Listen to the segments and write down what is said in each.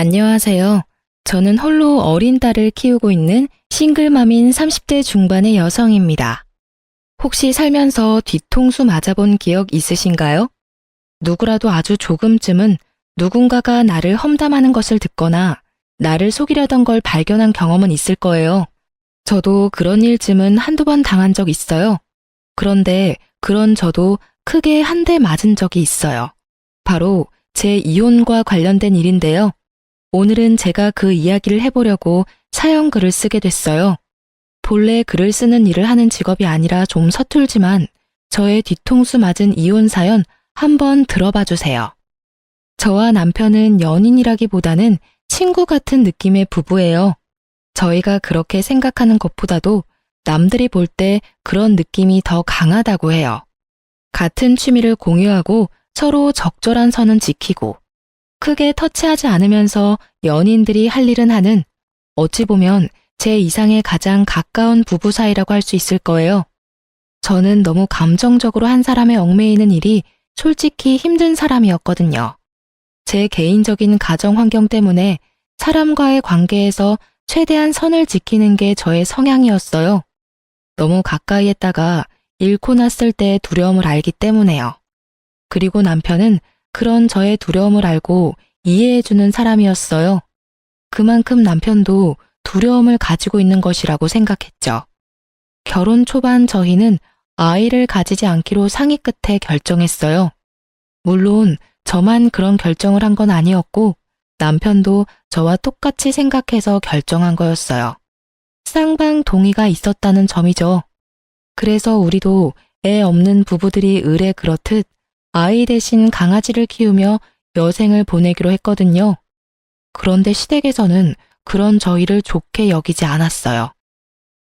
안녕하세요. 저는 홀로 어린 딸을 키우고 있는 싱글맘인 30대 중반의 여성입니다. 혹시 살면서 뒤통수 맞아본 기억 있으신가요? 누구라도 아주 조금쯤은 누군가가 나를 험담하는 것을 듣거나 나를 속이려던 걸 발견한 경험은 있을 거예요. 저도 그런 일쯤은 한두 번 당한 적 있어요. 그런데 그런 저도 크게 한 대 맞은 적이 있어요. 바로 제 이혼과 관련된 일인데요. 오늘은 제가 그 이야기를 해보려고 사연 글을 쓰게 됐어요. 본래 글을 쓰는 일을 하는 직업이 아니라 좀 서툴지만 저의 뒤통수 맞은 이혼 사연 한번 들어봐 주세요. 저와 남편은 연인이라기보다는 친구 같은 느낌의 부부예요. 저희가 그렇게 생각하는 것보다도 남들이 볼 때 그런 느낌이 더 강하다고 해요. 같은 취미를 공유하고 서로 적절한 선은 지키고 크게 터치하지 않으면서 연인들이 할 일은 하는 어찌 보면 제 이상의 가장 가까운 부부 사이라고 할 수 있을 거예요. 저는 너무 감정적으로 한 사람의 얽매이는 일이 솔직히 힘든 사람이었거든요. 제 개인적인 가정 환경 때문에 사람과의 관계에서 최대한 선을 지키는 게 저의 성향이었어요. 너무 가까이 했다가 잃고 났을 때의 두려움을 알기 때문에요. 그리고 남편은 그런 저의 두려움을 알고 이해해주는 사람이었어요. 그만큼 남편도 두려움을 가지고 있는 것이라고 생각했죠. 결혼 초반 저희는 아이를 가지지 않기로 상의 끝에 결정했어요. 물론 저만 그런 결정을 한 건 아니었고 남편도 저와 똑같이 생각해서 결정한 거였어요. 쌍방 동의가 있었다는 점이죠. 그래서 우리도 애 없는 부부들이 의례 그렇듯 아이 대신 강아지를 키우며 여생을 보내기로 했거든요. 그런데 시댁에서는 그런 저희를 좋게 여기지 않았어요.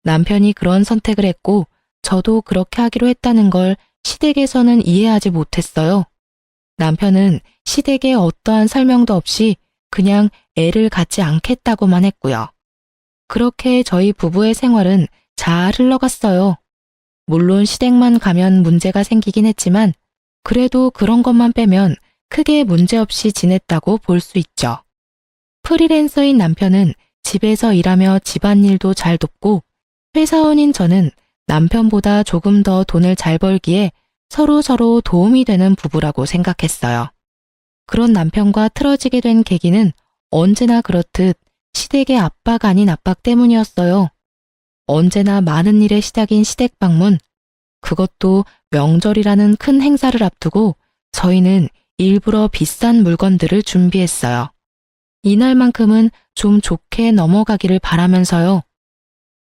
남편이 그런 선택을 했고 저도 그렇게 하기로 했다는 걸 시댁에서는 이해하지 못했어요. 남편은 시댁에 어떠한 설명도 없이 그냥 애를 갖지 않겠다고만 했고요. 그렇게 저희 부부의 생활은 잘 흘러갔어요. 물론 시댁만 가면 문제가 생기긴 했지만 그래도 그런 것만 빼면 크게 문제없이 지냈다고 볼 수 있죠. 프리랜서인 남편은 집에서 일하며 집안일도 잘 돕고 회사원인 저는 남편보다 조금 더 돈을 잘 벌기에 서로 도움이 되는 부부라고 생각했어요. 그런 남편과 틀어지게 된 계기는 언제나 그렇듯 시댁의 압박 아닌 압박 때문이었어요. 언제나 많은 일의 시작인 시댁 방문, 그것도 명절이라는 큰 행사를 앞두고 저희는 일부러 비싼 물건들을 준비했어요. 이날만큼은 좀 좋게 넘어가기를 바라면서요.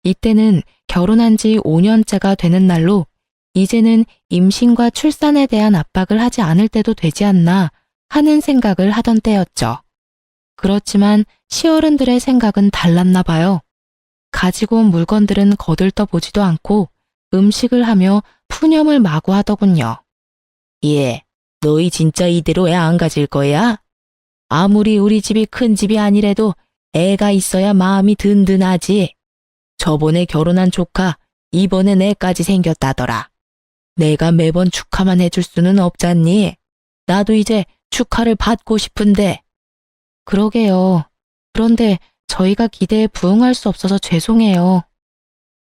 이때는 결혼한 지 5년째가 되는 날로 이제는 임신과 출산에 대한 압박을 하지 않을 때도 되지 않나 하는 생각을 하던 때였죠. 그렇지만 시어른들의 생각은 달랐나 봐요. 가지고 온 물건들은 거들떠보지도 않고 음식을 하며 푸념을 마구 하더군요. 예, 너희 진짜 이대로 애 안 가질 거야? 아무리 우리 집이 큰 집이 아니래도 애가 있어야 마음이 든든하지. 저번에 결혼한 조카 이번엔 애까지 생겼다더라. 내가 매번 축하만 해줄 수는 없잖니. 나도 이제 축하를 받고 싶은데. 그러게요. 그런데 저희가 기대에 부응할 수 없어서 죄송해요.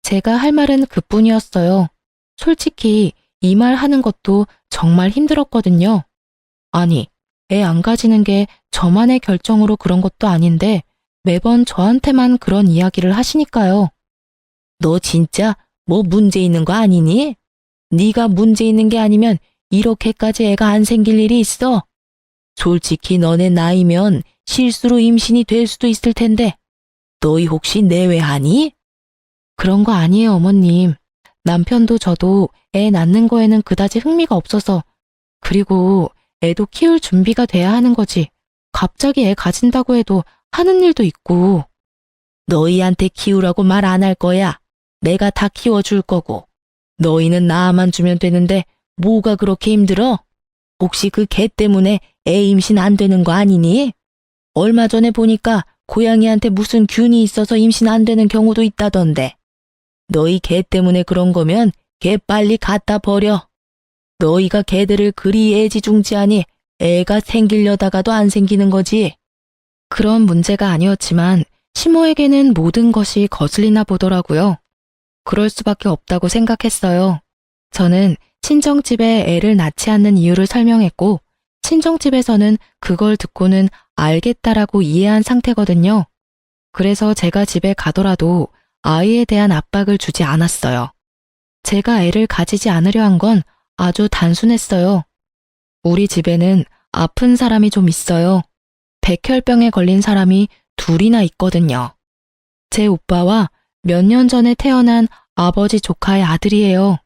제가 할 말은 그뿐이었어요. 솔직히 이 말 하는 것도 정말 힘들었거든요. 아니, 애 안 가지는 게 저만의 결정으로 그런 것도 아닌데 매번 저한테만 그런 이야기를 하시니까요. 너 진짜 뭐 문제 있는 거 아니니? 네가 문제 있는 게 아니면 이렇게까지 애가 안 생길 일이 있어? 솔직히 너네 나이면 실수로 임신이 될 수도 있을 텐데 너희 혹시 내외하니? 그런 거 아니에요, 어머님. 남편도 저도 애 낳는 거에는 그다지 흥미가 없어서 그리고 애도 키울 준비가 돼야 하는 거지. 갑자기 애 가진다고 해도 하는 일도 있고. 너희한테 키우라고 말 안 할 거야. 내가 다 키워줄 거고. 너희는 나만 주면 되는데 뭐가 그렇게 힘들어? 혹시 그 개 때문에 애 임신 안 되는 거 아니니? 얼마 전에 보니까 고양이한테 무슨 균이 있어서 임신 안 되는 경우도 있다던데. 너희 개 때문에 그런 거면 개 빨리 갖다 버려. 너희가 개들을 그리 애지중지하니 애가 생기려다가도 안 생기는 거지. 그런 문제가 아니었지만 시모에게는 모든 것이 거슬리나 보더라고요. 그럴 수밖에 없다고 생각했어요. 저는 친정집에 애를 낳지 않는 이유를 설명했고 친정집에서는 그걸 듣고는 알겠다라고 이해한 상태거든요. 그래서 제가 집에 가더라도 아이에 대한 압박을 주지 않았어요. 제가 애를 가지지 않으려 한 건 아주 단순했어요. 우리 집에는 아픈 사람이 좀 있어요. 백혈병에 걸린 사람이 둘이나 있거든요. 제 오빠와 몇 년 전에 태어난 아버지 조카의 아들이에요.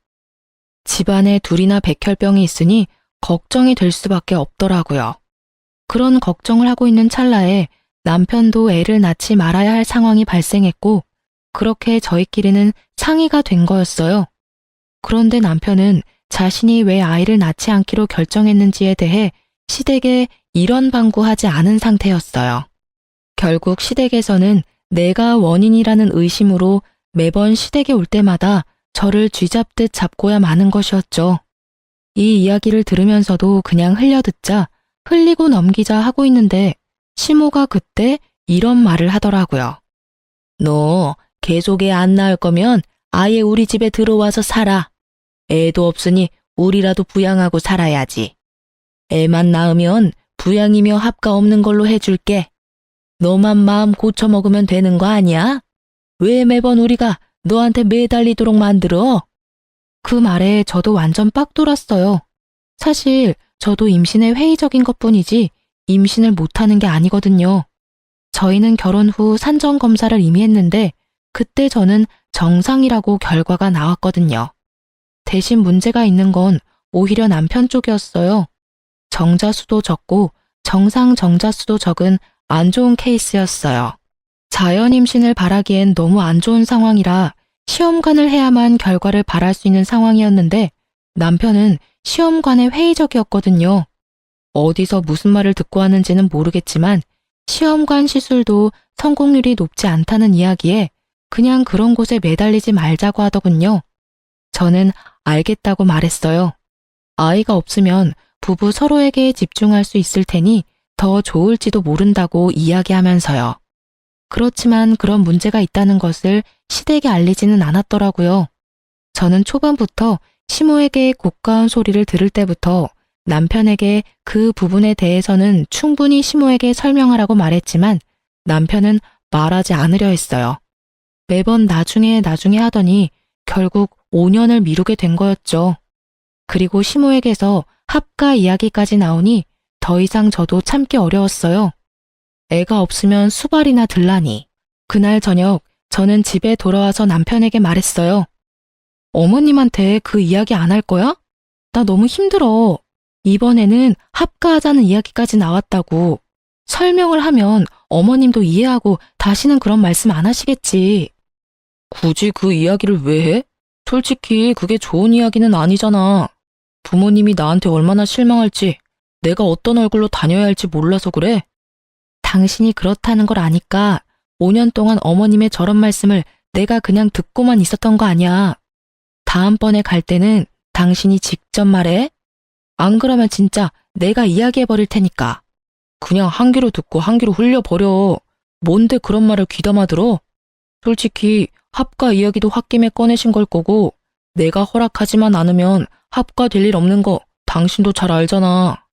집안에 둘이나 백혈병이 있으니 걱정이 될 수밖에 없더라고요. 그런 걱정을 하고 있는 찰나에 남편도 애를 낳지 말아야 할 상황이 발생했고 그렇게 저희끼리는 상의가 된 거였어요. 그런데 남편은 자신이 왜 아이를 낳지 않기로 결정했는지에 대해 시댁에 이런 방구하지 않은 상태였어요. 결국 시댁에서는 내가 원인이라는 의심으로 매번 시댁에 올 때마다 저를 쥐잡듯 잡고야 마는 것이었죠. 이 이야기를 들으면서도 그냥 흘려듣자 흘리고 넘기자 하고 있는데 시모가 그때 이런 말을 하더라고요. 너 계속 애 안 낳을 거면 아예 우리 집에 들어와서 살아. 애도 없으니 우리라도 부양하고 살아야지. 애만 낳으면 부양이며 합가 없는 걸로 해줄게. 너만 마음 고쳐먹으면 되는 거 아니야? 왜 매번 우리가 너한테 매달리도록 만들어? 그 말에 저도 완전 빡 돌았어요. 사실 저도 임신에 회의적인 것뿐이지 임신을 못하는 게 아니거든요. 저희는 결혼 후 산정 검사를 이미 했는데 그때 저는 정상이라고 결과가 나왔거든요. 대신 문제가 있는 건 오히려 남편 쪽이었어요. 정자수도 적고 정상 정자수도 적은 안 좋은 케이스였어요. 자연 임신을 바라기엔 너무 안 좋은 상황이라 시험관을 해야만 결과를 바랄 수 있는 상황이었는데 남편은 시험관에 회의적이었거든요. 어디서 무슨 말을 듣고 하는지는 모르겠지만 시험관 시술도 성공률이 높지 않다는 이야기에 그냥 그런 곳에 매달리지 말자고 하더군요. 저는 알겠다고 말했어요. 아이가 없으면 부부 서로에게 집중할 수 있을 테니 더 좋을지도 모른다고 이야기하면서요. 그렇지만 그런 문제가 있다는 것을 시댁에 알리지는 않았더라고요. 저는 초반부터 시모에게 고가운 소리를 들을 때부터 남편에게 그 부분에 대해서는 충분히 시모에게 설명하라고 말했지만 남편은 말하지 않으려 했어요. 매번 나중에 하더니 결국 5년을 미루게 된 거였죠. 그리고 시모에게서 합가 이야기까지 나오니 더 이상 저도 참기 어려웠어요. 애가 없으면 수발이나 들라니. 그날 저녁 저는 집에 돌아와서 남편에게 말했어요. 어머님한테 그 이야기 안 할 거야? 나 너무 힘들어. 이번에는 합가하자는 이야기까지 나왔다고. 설명을 하면 어머님도 이해하고 다시는 그런 말씀 안 하시겠지. 굳이 그 이야기를 왜 해? 솔직히 그게 좋은 이야기는 아니잖아. 부모님이 나한테 얼마나 실망할지, 내가 어떤 얼굴로 다녀야 할지 몰라서 그래. 당신이 그렇다는 걸 아니까 5년 동안 어머님의 저런 말씀을 내가 그냥 듣고만 있었던 거 아니야. 다음번에 갈 때는 당신이 직접 말해. 안 그러면 진짜 내가 이야기해버릴 테니까. 그냥 한 귀로 듣고 한 귀로 흘려버려. 뭔데 그런 말을 귀담아 들어? 솔직히 합가 이야기도 홧김에 꺼내신 걸 거고 내가 허락하지만 않으면 합가 될 일 없는 거 당신도 잘 알잖아.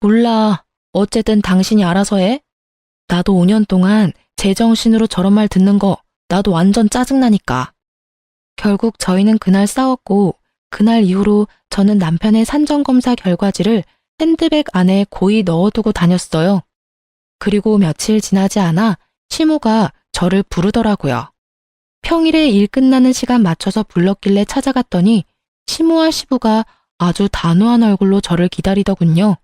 몰라. 어쨌든 당신이 알아서 해. 나도 5년 동안 제정신으로 저런 말 듣는 거 나도 완전 짜증나니까. 결국 저희는 그날 싸웠고 그날 이후로 저는 남편의 산정검사 결과지를 핸드백 안에 고이 넣어두고 다녔어요. 그리고 며칠 지나지 않아 시모가 저를 부르더라고요. 평일에 일 끝나는 시간 맞춰서 불렀길래 찾아갔더니 시모와 시부가 아주 단호한 얼굴로 저를 기다리더군요.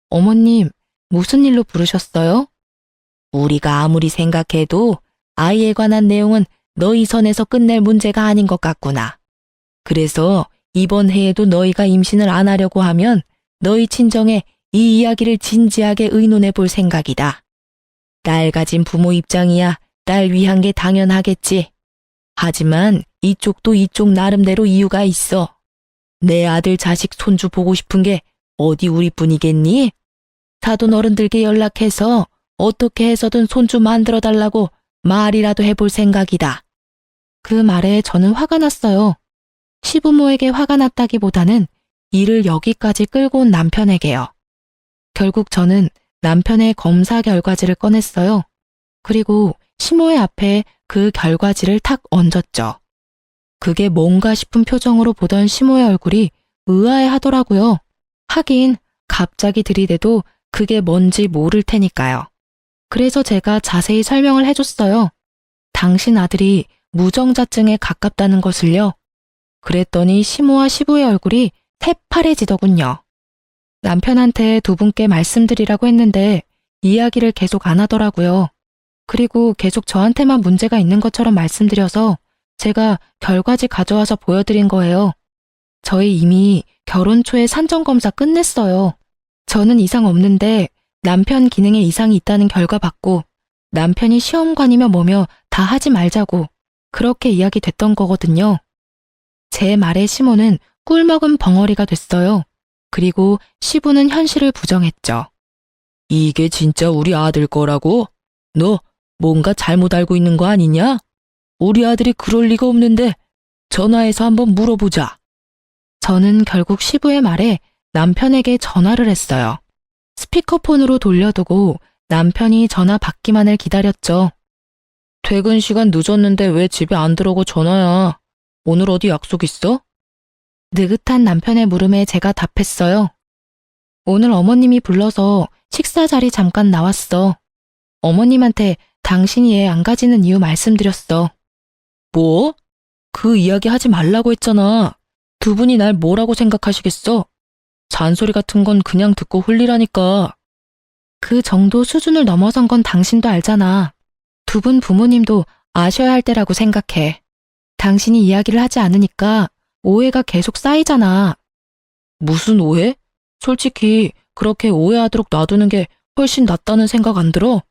어머님, 무슨 일로 부르셨어요? 우리가 아무리 생각해도 아이에 관한 내용은 너희 선에서 끝낼 문제가 아닌 것 같구나. 그래서 이번 해에도 너희가 임신을 안 하려고 하면 너희 친정에 이 이야기를 진지하게 의논해 볼 생각이다. 딸 가진 부모 입장이야 딸 위한 게 당연하겠지. 하지만 이쪽도 이쪽 나름대로 이유가 있어. 내 아들 자식 손주 보고 싶은 게 어디 우리뿐이겠니? 사돈 어른들께 연락해서 어떻게 해서든 손주 만들어 달라고 말이라도 해볼 생각이다. 그 말에 저는 화가 났어요. 시부모에게 화가 났다기보다는 일을 여기까지 끌고 온 남편에게요. 결국 저는 남편의 검사 결과지를 꺼냈어요. 그리고 시모의 앞에 그 결과지를 탁 얹었죠. 그게 뭔가 싶은 표정으로 보던 시모의 얼굴이 의아해 하더라고요. 하긴 갑자기 들이대도 그게 뭔지 모를 테니까요. 그래서 제가 자세히 설명을 해줬어요. 당신 아들이 무정자증에 가깝다는 것을요. 그랬더니 시모와 시부의 얼굴이 새파래지더군요. 남편한테 두 분께 말씀드리라고 했는데 이야기를 계속 안 하더라고요. 그리고 계속 저한테만 문제가 있는 것처럼 말씀드려서 제가 결과지 가져와서 보여드린 거예요. 저희 이미 결혼 초에 산정검사 끝냈어요. 저는 이상 없는데 남편 기능에 이상이 있다는 결과 받고 남편이 시험관이며 뭐며 다 하지 말자고 그렇게 이야기됐던 거거든요. 제 말에 시모는 꿀먹은 벙어리가 됐어요. 그리고 시부는 현실을 부정했죠. 이게 진짜 우리 아들 거라고? 너 뭔가 잘못 알고 있는 거 아니냐? 우리 아들이 그럴 리가 없는데 전화해서 한번 물어보자. 저는 결국 시부의 말에 남편에게 전화를 했어요. 스피커폰으로 돌려두고 남편이 전화 받기만을 기다렸죠. 퇴근 시간 늦었는데 왜 집에 안 들어오고 전화야? 오늘 어디 약속 있어? 느긋한 남편의 물음에 제가 답했어요. 오늘 어머님이 불러서 식사 자리 잠깐 나왔어. 어머님한테 당신이 애 안 가지는 이유 말씀드렸어. 뭐? 그 이야기 하지 말라고 했잖아. 두 분이 날 뭐라고 생각하시겠어? 잔소리 같은 건 그냥 듣고 홀리라니까. 그 정도 수준을 넘어선 건 당신도 알잖아. 두 분 부모님도 아셔야 할 때라고 생각해. 당신이 이야기를 하지 않으니까 오해가 계속 쌓이잖아. 무슨 오해? 솔직히 그렇게 오해하도록 놔두는 게 훨씬 낫다는 생각 안 들어?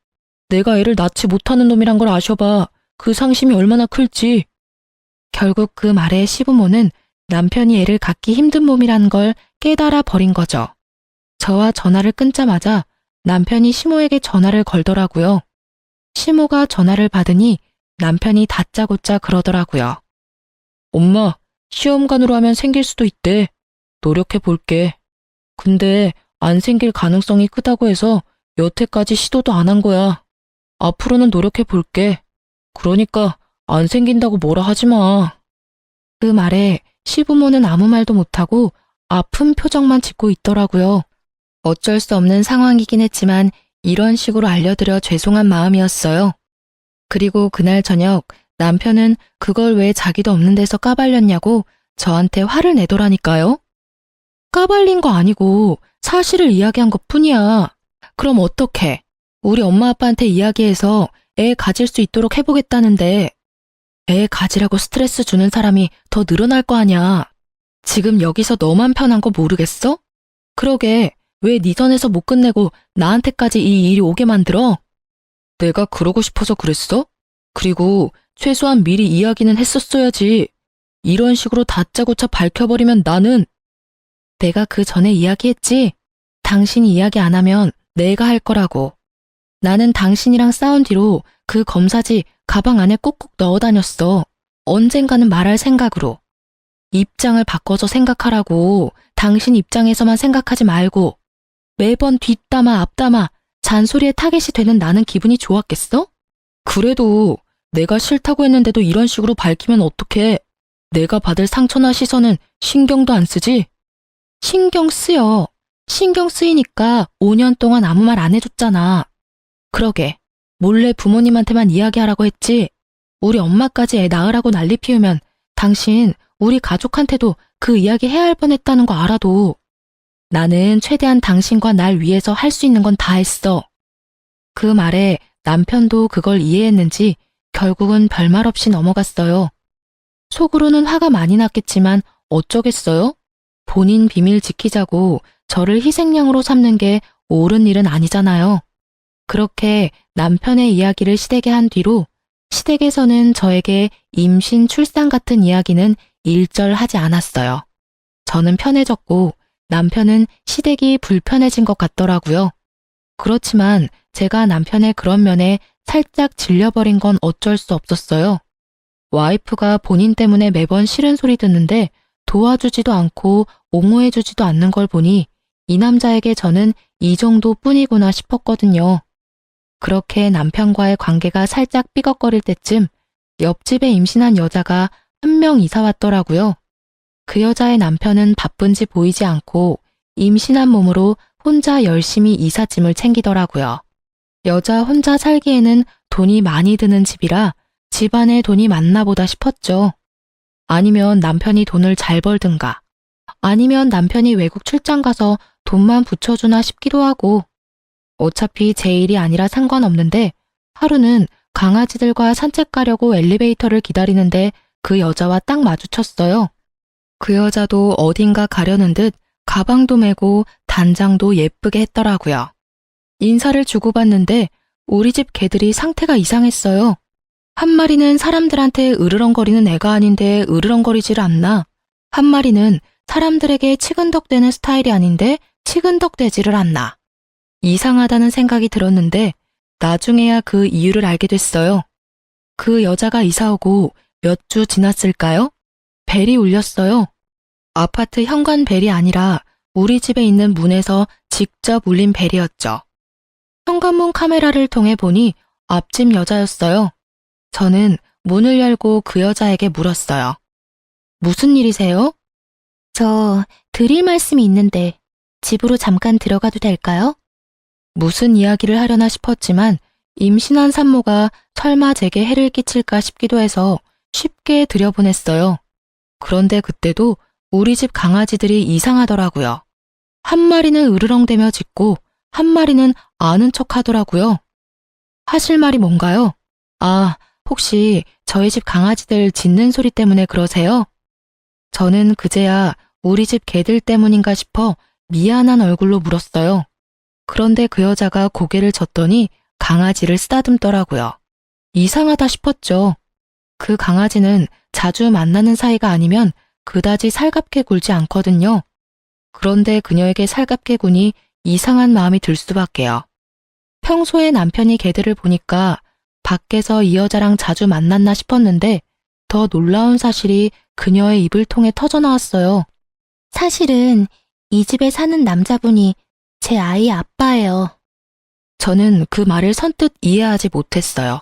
내가 애를 낳지 못하는 놈이란 걸 아셔봐. 그 상심이 얼마나 클지. 결국 그 말에 시부모는 남편이 애를 갖기 힘든 몸이란 걸 깨달아 버린 거죠. 저와 전화를 끊자마자 남편이 시모에게 전화를 걸더라고요. 시모가 전화를 받으니 남편이 다짜고짜 그러더라고요. 엄마, 시험관으로 하면 생길 수도 있대. 노력해 볼게. 근데 안 생길 가능성이 크다고 해서 여태까지 시도도 안 한 거야. 앞으로는 노력해 볼게. 그러니까 안 생긴다고 뭐라 하지 마. 그 말에 시부모는 아무 말도 못하고 아픈 표정만 짓고 있더라고요. 어쩔 수 없는 상황이긴 했지만 이런 식으로 알려드려 죄송한 마음이었어요. 그리고 그날 저녁 남편은 그걸 왜 자기도 없는 데서 까발렸냐고 저한테 화를 내더라니까요. 까발린 거 아니고 사실을 이야기한 것 뿐이야. 그럼 어떡해? 우리 엄마 아빠한테 이야기해서 애 가질 수 있도록 해보겠다는데 애 가지라고 스트레스 주는 사람이 더 늘어날 거 아냐. 지금 여기서 너만 편한 거 모르겠어? 그러게 왜 네 선에서 못 끝내고 나한테까지 이 일이 오게 만들어? 내가 그러고 싶어서 그랬어? 그리고 최소한 미리 이야기는 했었어야지. 이런 식으로 다짜고짜 밝혀버리면 나는 내가 그 전에 이야기했지. 당신이 이야기 안 하면 내가 할 거라고. 나는 당신이랑 싸운 뒤로 그 검사지 가방 안에 꾹꾹 넣어 다녔어. 언젠가는 말할 생각으로. 입장을 바꿔서 생각하라고. 당신 입장에서만 생각하지 말고. 매번 뒷담화 앞담화 잔소리에 타겟이 되는 나는 기분이 좋았겠어? 그래도 내가 싫다고 했는데도 이런 식으로 밝히면 어떡해. 내가 받을 상처나 시선은 신경도 안 쓰지? 신경 쓰여. 신경 쓰이니까 5년 동안 아무 말 안 해줬잖아. 그러게 몰래 부모님한테만 이야기하라고 했지. 우리 엄마까지 애 낳으라고 난리 피우면 당신 우리 가족한테도 그 이야기 해야 할 뻔했다는 거 알아도 나는 최대한 당신과 날 위해서 할 수 있는 건 다 했어. 그 말에 남편도 그걸 이해했는지 결국은 별말 없이 넘어갔어요. 속으로는 화가 많이 났겠지만 어쩌겠어요? 본인 비밀 지키자고 저를 희생양으로 삼는 게 옳은 일은 아니잖아요. 그렇게 남편의 이야기를 시댁에 한 뒤로 시댁에서는 저에게 임신, 출산 같은 이야기는 일절하지 않았어요. 저는 편해졌고 남편은 시댁이 불편해진 것 같더라고요. 그렇지만 제가 남편의 그런 면에 살짝 질려버린 건 어쩔 수 없었어요. 와이프가 본인 때문에 매번 싫은 소리 듣는데 도와주지도 않고 옹호해주지도 않는 걸 보니 이 남자에게 저는 이 정도뿐이구나 싶었거든요. 그렇게 남편과의 관계가 살짝 삐걱거릴 때쯤 옆집에 임신한 여자가 한 명 이사 왔더라고요. 그 여자의 남편은 바쁜지 보이지 않고 임신한 몸으로 혼자 열심히 이삿짐을 챙기더라고요. 여자 혼자 살기에는 돈이 많이 드는 집이라 집안에 돈이 많나 보다 싶었죠. 아니면 남편이 돈을 잘 벌든가, 아니면 남편이 외국 출장 가서 돈만 붙여주나 싶기도 하고, 어차피 제 일이 아니라 상관없는데 하루는 강아지들과 산책 가려고 엘리베이터를 기다리는데 그 여자와 딱 마주쳤어요. 그 여자도 어딘가 가려는 듯 가방도 메고 단장도 예쁘게 했더라고요. 인사를 주고받는데 우리 집 개들이 상태가 이상했어요. 한 마리는 사람들한테 으르렁거리는 애가 아닌데 으르렁거리질 않나. 한 마리는 사람들에게 치근덕대는 스타일이 아닌데 치근덕대지를 않나. 이상하다는 생각이 들었는데 나중에야 그 이유를 알게 됐어요. 그 여자가 이사 오고 몇 주 지났을까요? 벨이 울렸어요. 아파트 현관 벨이 아니라 우리 집에 있는 문에서 직접 울린 벨이었죠. 현관문 카메라를 통해 보니 앞집 여자였어요. 저는 문을 열고 그 여자에게 물었어요. 무슨 일이세요? 저 드릴 말씀이 있는데 집으로 잠깐 들어가도 될까요? 무슨 이야기를 하려나 싶었지만 임신한 산모가 설마 제게 해를 끼칠까 싶기도 해서 쉽게 들여보냈어요. 그런데 그때도 우리 집 강아지들이 이상하더라고요. 한 마리는 으르렁대며 짖고 한 마리는 아는 척 하더라고요. 하실 말이 뭔가요? 아, 혹시 저희 집 강아지들 짖는 소리 때문에 그러세요? 저는 그제야 우리 집 개들 때문인가 싶어 미안한 얼굴로 물었어요. 그런데 그 여자가 고개를 젓더니 강아지를 쓰다듬더라고요. 이상하다 싶었죠. 그 강아지는 자주 만나는 사이가 아니면 그다지 살갑게 굴지 않거든요. 그런데 그녀에게 살갑게 구니 이상한 마음이 들 수밖에요. 평소에 남편이 개들을 보니까 밖에서 이 여자랑 자주 만났나 싶었는데 더 놀라운 사실이 그녀의 입을 통해 터져나왔어요. 사실은 이 집에 사는 남자분이 제 아이 아빠예요. 저는 그 말을 선뜻 이해하지 못했어요.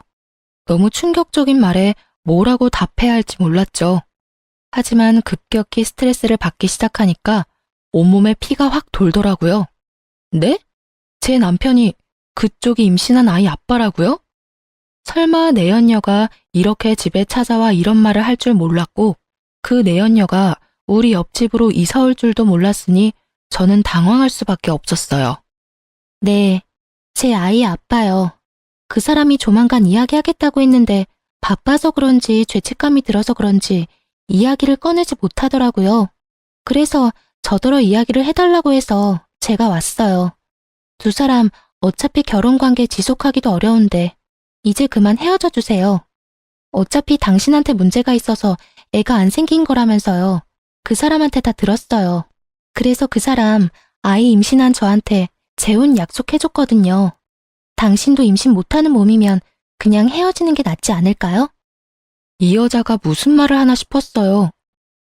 너무 충격적인 말에 뭐라고 답해야 할지 몰랐죠. 하지만 급격히 스트레스를 받기 시작하니까 온몸에 피가 확 돌더라고요. 네? 제 남편이 그쪽이 임신한 아이 아빠라고요? 설마 내연녀가 이렇게 집에 찾아와 이런 말을 할 줄 몰랐고 그 내연녀가 우리 옆집으로 이사 올 줄도 몰랐으니 저는 당황할 수밖에 없었어요. 네, 제 아이 아빠요. 그 사람이 조만간 이야기하겠다고 했는데 바빠서 그런지 죄책감이 들어서 그런지 이야기를 꺼내지 못하더라고요. 그래서 저더러 이야기를 해달라고 해서 제가 왔어요. 두 사람 어차피 결혼관계 지속하기도 어려운데 이제 그만 헤어져 주세요. 어차피 당신한테 문제가 있어서 애가 안 생긴 거라면서요. 그 사람한테 다 들었어요. 그래서 그 사람 아이 임신한 저한테 재혼 약속해줬거든요. 당신도 임신 못하는 몸이면 그냥 헤어지는 게 낫지 않을까요? 이 여자가 무슨 말을 하나 싶었어요.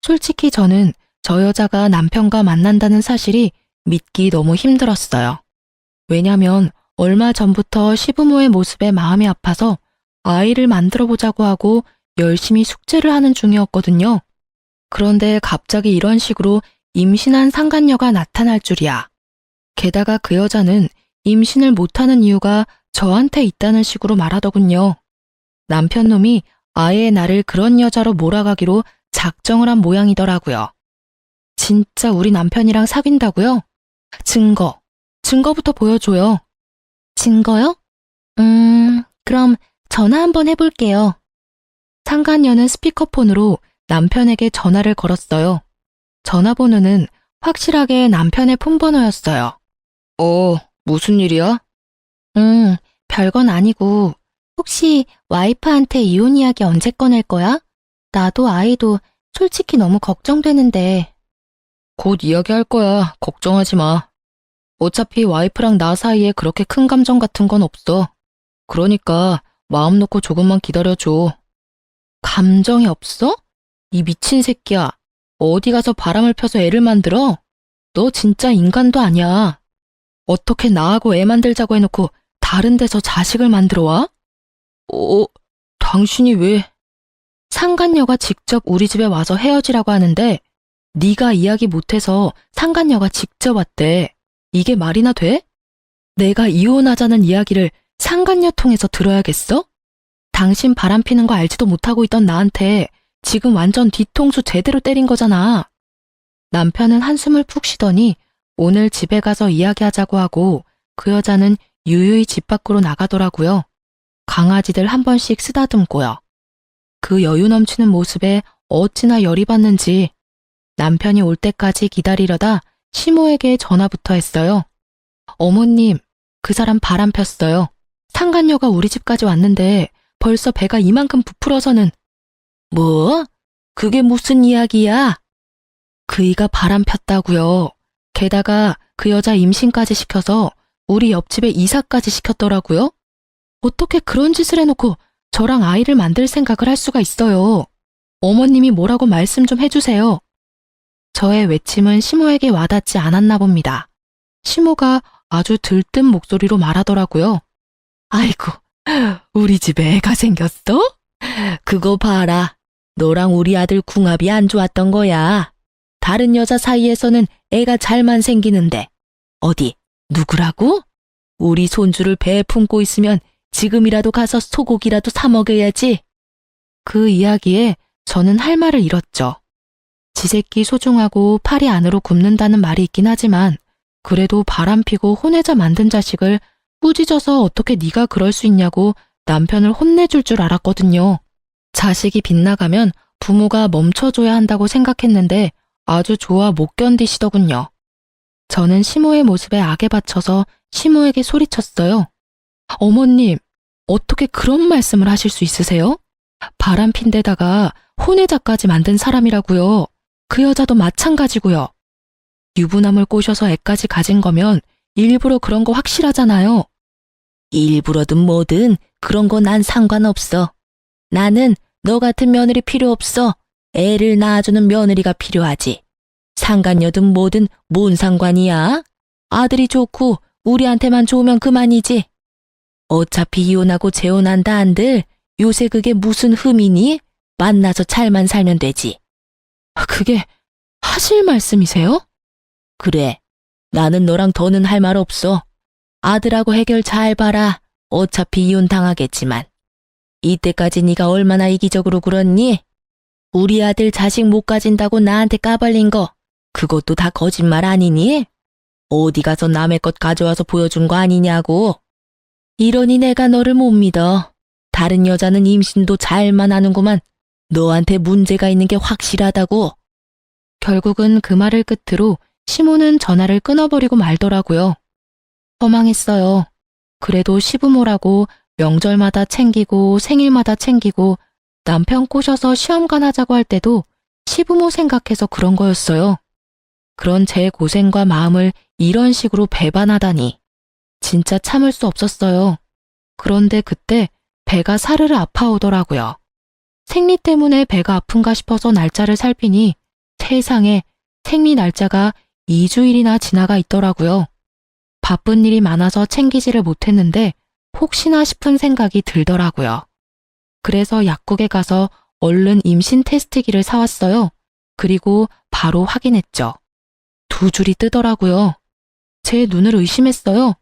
솔직히 저는 저 여자가 남편과 만난다는 사실이 믿기 너무 힘들었어요. 왜냐면 얼마 전부터 시부모의 모습에 마음이 아파서 아이를 만들어 보자고 하고 열심히 숙제를 하는 중이었거든요. 그런데 갑자기 이런 식으로 임신한 상간녀가 나타날 줄이야. 게다가 그 여자는 임신을 못하는 이유가 저한테 있다는 식으로 말하더군요. 남편 놈이 아예 나를 그런 여자로 몰아가기로 작정을 한 모양이더라고요. 진짜 우리 남편이랑 사귄다고요? 증거부터 보여줘요. 증거요? 그럼 전화 한번 해볼게요. 상간녀는 스피커폰으로 남편에게 전화를 걸었어요. 전화번호는 확실하게 남편의 폰번호였어요. 무슨 일이야? 별건 아니고 혹시 와이프한테 이혼 이야기 언제 꺼낼 거야? 나도 아이도 솔직히 너무 걱정되는데. 곧 이야기할 거야. 걱정하지 마. 어차피 와이프랑 나 사이에 그렇게 큰 감정 같은 건 없어. 그러니까 마음 놓고 조금만 기다려줘. 감정이 없어? 이 미친 새끼야. 어디 가서 바람을 펴서 애를 만들어? 너 진짜 인간도 아니야. 어떻게 나하고 애 만들자고 해놓고 다른 데서 자식을 만들어 와? 당신이 왜? 상간녀가 직접 우리 집에 와서 헤어지라고 하는데 네가 이야기 못해서 상간녀가 직접 왔대. 이게 말이나 돼? 내가 이혼하자는 이야기를 상간녀 통해서 들어야겠어? 당신 바람피는 거 알지도 못하고 있던 나한테 지금 완전 뒤통수 제대로 때린 거잖아. 남편은 한숨을 푹 쉬더니 오늘 집에 가서 이야기하자고 하고 그 여자는 유유히 집 밖으로 나가더라고요. 강아지들 한 번씩 쓰다듬고요. 그 여유 넘치는 모습에 어찌나 열이 받는지 남편이 올 때까지 기다리려다 시모에게 전화부터 했어요. 어머님, 그 사람 바람 폈어요. 상간녀가 우리 집까지 왔는데 벌써 배가 이만큼 부풀어서는. 뭐? 그게 무슨 이야기야? 그이가 바람 폈다고요. 게다가 그 여자 임신까지 시켜서 우리 옆집에 이사까지 시켰더라고요. 어떻게 그런 짓을 해놓고 저랑 아이를 만들 생각을 할 수가 있어요. 어머님이 뭐라고 말씀 좀 해주세요. 저의 외침은 시모에게 와닿지 않았나 봅니다. 시모가 아주 들뜬 목소리로 말하더라고요. 아이고, 우리 집에 애가 생겼어? 그거 봐라. 너랑 우리 아들 궁합이 안 좋았던 거야. 다른 여자 사이에서는 애가 잘만 생기는데. 어디, 누구라고? 우리 손주를 배에 품고 있으면 지금이라도 가서 소고기라도 사 먹여야지. 그 이야기에 저는 할 말을 잃었죠. 지 새끼 소중하고 팔이 안으로 굽는다는 말이 있긴 하지만 그래도 바람피고 혼외자 만든 자식을 꾸짖어서 어떻게 네가 그럴 수 있냐고 남편을 혼내줄 줄 알았거든요. 자식이 빗나가면 부모가 멈춰줘야 한다고 생각했는데 아주 좋아 못 견디시더군요. 저는 시모의 모습에 악에 받쳐서 시모에게 소리쳤어요. 어머님, 어떻게 그런 말씀을 하실 수 있으세요? 바람핀 데다가 혼외자까지 만든 사람이라고요. 그 여자도 마찬가지고요. 유부남을 꼬셔서 애까지 가진 거면 일부러 그런 거 확실하잖아요. 일부러든 뭐든 그런 거 난 상관없어. 나는 너 같은 며느리 필요 없어. 애를 낳아주는 며느리가 필요하지. 상간녀든 뭐든 뭔 상관이야? 아들이 좋고 우리한테만 좋으면 그만이지. 어차피 이혼하고 재혼한다 한들 요새 그게 무슨 흠이니? 만나서 잘만 살면 되지. 그게 하실 말씀이세요? 그래. 나는 너랑 더는 할 말 없어. 아들하고 해결 잘 봐라. 어차피 이혼 당하겠지만. 이때까지 네가 얼마나 이기적으로 굴었니? 우리 아들 자식 못 가진다고 나한테 까발린 거 그것도 다 거짓말 아니니? 어디 가서 남의 것 가져와서 보여준 거 아니냐고. 이러니 내가 너를 못 믿어. 다른 여자는 임신도 잘만 하는구만. 너한테 문제가 있는 게 확실하다고. 결국은 그 말을 끝으로 시모는 전화를 끊어버리고 말더라고요. 허망했어요. 그래도 시부모라고 명절마다 챙기고 생일마다 챙기고 남편 꼬셔서 시험관 하자고 할 때도 시부모 생각해서 그런 거였어요. 그런 제 고생과 마음을 이런 식으로 배반하다니. 진짜 참을 수 없었어요. 그런데 그때 배가 사르르 아파오더라고요. 생리 때문에 배가 아픈가 싶어서 날짜를 살피니 세상에 생리 날짜가 2주일이나 지나가 있더라고요. 바쁜 일이 많아서 챙기지를 못했는데 혹시나 싶은 생각이 들더라고요. 그래서 약국에 가서 얼른 임신 테스트기를 사왔어요. 그리고 바로 확인했죠. 2줄이 뜨더라고요. 제 눈을 의심했어요.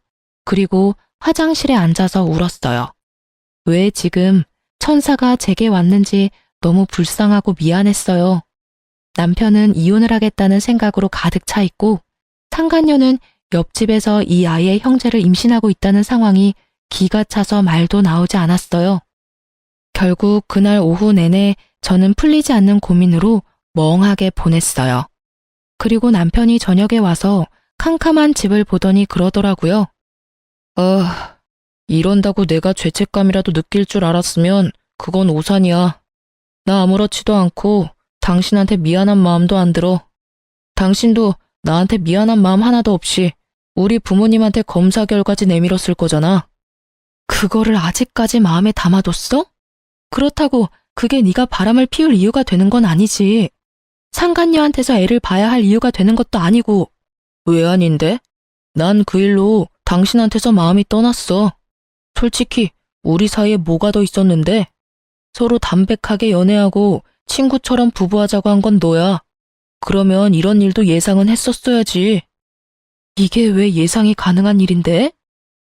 그리고 화장실에 앉아서 울었어요. 왜 지금 천사가 제게 왔는지 너무 불쌍하고 미안했어요. 남편은 이혼을 하겠다는 생각으로 가득 차 있고 상간녀는 옆집에서 이 아이의 형제를 임신하고 있다는 상황이 기가 차서 말도 나오지 않았어요. 결국 그날 오후 내내 저는 풀리지 않는 고민으로 멍하게 보냈어요. 그리고 남편이 저녁에 와서 캄캄한 집을 보더니 그러더라고요. 이런다고 내가 죄책감이라도 느낄 줄 알았으면 그건 오산이야. 나 아무렇지도 않고 당신한테 미안한 마음도 안 들어. 당신도 나한테 미안한 마음 하나도 없이 우리 부모님한테 검사 결과지 내밀었을 거잖아. 그거를 아직까지 마음에 담아뒀어? 그렇다고 그게 네가 바람을 피울 이유가 되는 건 아니지. 상간녀한테서 애를 봐야 할 이유가 되는 것도 아니고. 왜 아닌데? 난 그 일로 당신한테서 마음이 떠났어. 솔직히 우리 사이에 뭐가 더 있었는데? 서로 담백하게 연애하고 친구처럼 부부하자고 한 건 너야. 그러면 이런 일도 예상은 했었어야지. 이게 왜 예상이 가능한 일인데?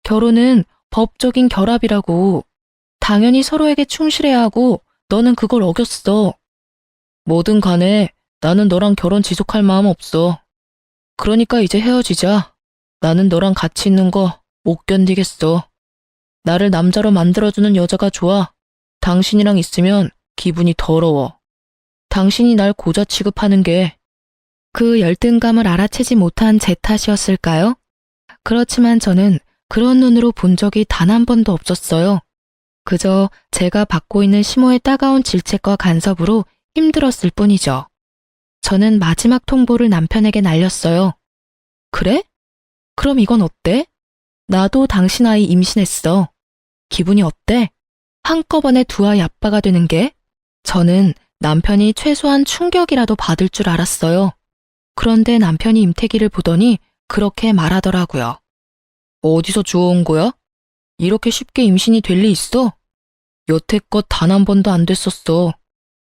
결혼은 법적인 결합이라고. 당연히 서로에게 충실해야 하고 너는 그걸 어겼어. 뭐든 간에 나는 너랑 결혼 지속할 마음 없어. 그러니까 이제 헤어지자. 나는 너랑 같이 있는 거 못 견디겠어. 나를 남자로 만들어주는 여자가 좋아. 당신이랑 있으면 기분이 더러워. 당신이 날 고자 취급하는 게 그 열등감을 알아채지 못한 제 탓이었을까요? 그렇지만 저는 그런 눈으로 본 적이 단 한 번도 없었어요. 그저 제가 받고 있는 시모의 따가운 질책과 간섭으로 힘들었을 뿐이죠. 저는 마지막 통보를 남편에게 날렸어요. 그래? 그럼 이건 어때? 나도 당신 아이 임신했어. 기분이 어때? 한꺼번에 두 아이 아빠가 되는 게? 저는 남편이 최소한 충격이라도 받을 줄 알았어요. 그런데 남편이 임태기를 보더니 그렇게 말하더라고요. 어디서 주워온 거야? 이렇게 쉽게 임신이 될 리 있어? 여태껏 단 한 번도 안 됐었어.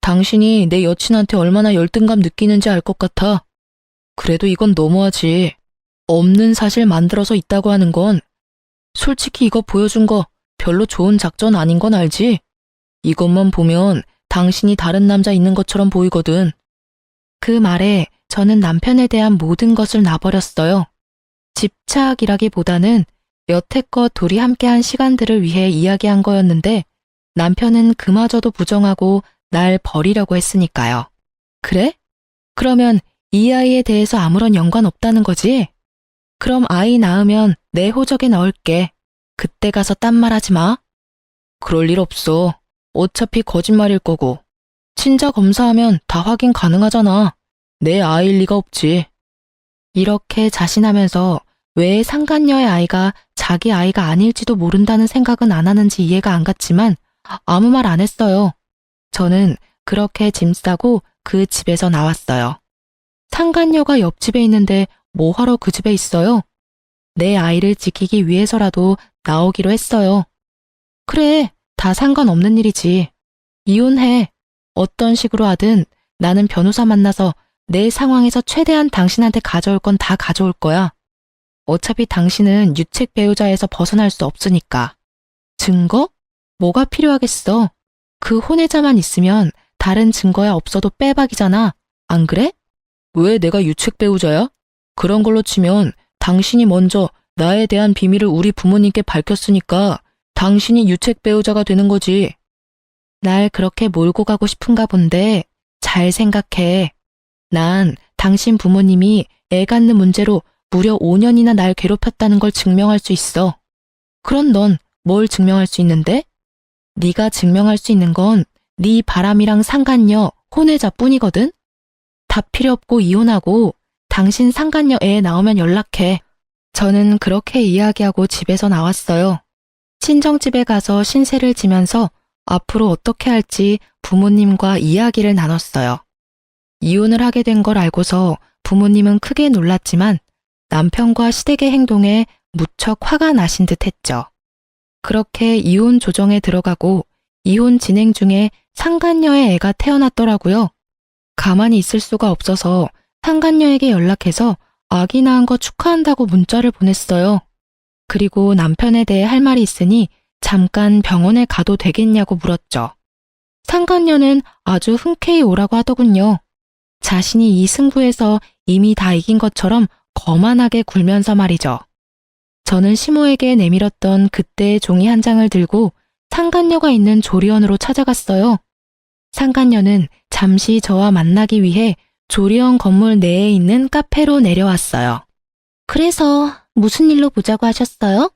당신이 내 여친한테 얼마나 열등감 느끼는지 알 것 같아. 그래도 이건 너무하지. 없는 사실 만들어서 있다고 하는 건 솔직히 이거 보여준 거 별로 좋은 작전 아닌 건 알지? 이것만 보면 당신이 다른 남자 있는 것처럼 보이거든. 그 말에 저는 남편에 대한 모든 것을 놔버렸어요. 집착이라기보다는 여태껏 둘이 함께한 시간들을 위해 이야기한 거였는데 남편은 그마저도 부정하고 날 버리려고 했으니까요. 그래? 그러면 이 아이에 대해서 아무런 연관 없다는 거지? 그럼 아이 낳으면 내 호적에 넣을게. 그때 가서 딴 말 하지 마. 그럴 일 없어. 어차피 거짓말일 거고. 친자 검사하면 다 확인 가능하잖아. 내 아이일 리가 없지. 이렇게 자신하면서 왜 상간녀의 아이가 자기 아이가 아닐지도 모른다는 생각은 안 하는지 이해가 안 갔지만 아무 말 안 했어요. 저는 그렇게 짐 싸고 그 집에서 나왔어요. 상간녀가 옆집에 있는데 뭐 하러 그 집에 있어요? 내 아이를 지키기 위해서라도 나오기로 했어요. 그래, 다 상관없는 일이지. 이혼해. 어떤 식으로 하든 나는 변호사 만나서 내 상황에서 최대한 당신한테 가져올 건 다 가져올 거야. 어차피 당신은 유책 배우자에서 벗어날 수 없으니까. 증거? 뭐가 필요하겠어? 그 혼외자만 있으면 다른 증거야 없어도 빼박이잖아. 안 그래? 왜 내가 유책 배우자야? 그런 걸로 치면 당신이 먼저 나에 대한 비밀을 우리 부모님께 밝혔으니까 당신이 유책 배우자가 되는 거지. 날 그렇게 몰고 가고 싶은가 본데 잘 생각해. 난 당신 부모님이 애 갖는 문제로 무려 5년이나 날 괴롭혔다는 걸 증명할 수 있어. 그럼 넌 뭘 증명할 수 있는데? 네가 증명할 수 있는 건 네 바람이랑 상간녀, 혼외자뿐이거든? 다 필요 없고 이혼하고 당신 상간녀 애 나오면 연락해. 저는 그렇게 이야기하고 집에서 나왔어요. 친정집에 가서 신세를 지면서 앞으로 어떻게 할지 부모님과 이야기를 나눴어요. 이혼을 하게 된 걸 알고서 부모님은 크게 놀랐지만 남편과 시댁의 행동에 무척 화가 나신 듯 했죠. 그렇게 이혼 조정에 들어가고 이혼 진행 중에 상간녀의 애가 태어났더라고요. 가만히 있을 수가 없어서 상간녀에게 연락해서 아기 낳은 거 축하한다고 문자를 보냈어요. 그리고 남편에 대해 할 말이 있으니 잠깐 병원에 가도 되겠냐고 물었죠. 상간녀는 아주 흔쾌히 오라고 하더군요. 자신이 이 승부에서 이미 다 이긴 것처럼 거만하게 굴면서 말이죠. 저는 시모에게 내밀었던 그때의 종이 한 장을 들고 상간녀가 있는 조리원으로 찾아갔어요. 상간녀는 잠시 저와 만나기 위해 조리원 건물 내에 있는 카페로 내려왔어요. 그래서 무슨 일로 보자고 하셨어요?